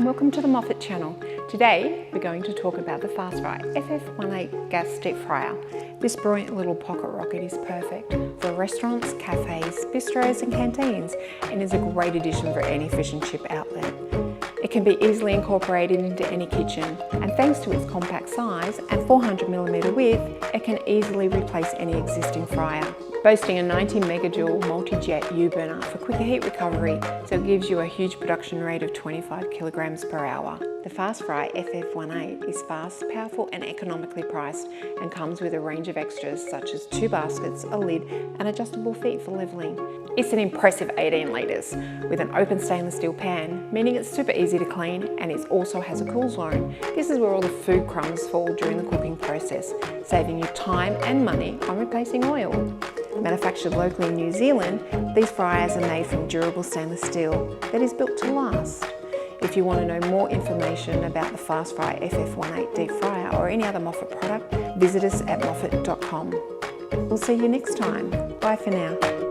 and welcome to the Moffat channel. Today we're going to talk about the Fastfri FF18 gas deep fryer. This brilliant little pocket rocket is perfect for restaurants, cafes, bistros and canteens, and is a great addition for any fish and chip outlet. It can be easily incorporated into any kitchen, and thanks to its compact size and 400mm width, it can easily replace any existing fryer. Boasting a 90 megajoule multi-jet U-burner for quicker heat recovery, so it gives you a huge production rate of 25 kilograms per hour. The Fastfri FF18 is fast, powerful and economically priced, and comes with a range of extras such as 2 baskets, a lid and adjustable feet for levelling. It's an impressive 18 litres with an open stainless steel pan, meaning it's super easy to clean, and it also has a cool zone. This is where all the food crumbs fall during the cooking process, saving you time and money on replacing oil. Manufactured locally in New Zealand, these fryers are made from durable stainless steel that is built to last. If you want to know more information about the Fastfri FF18 deep fryer or any other Moffat product, visit us at Moffat.com. We'll see you next time. Bye for now.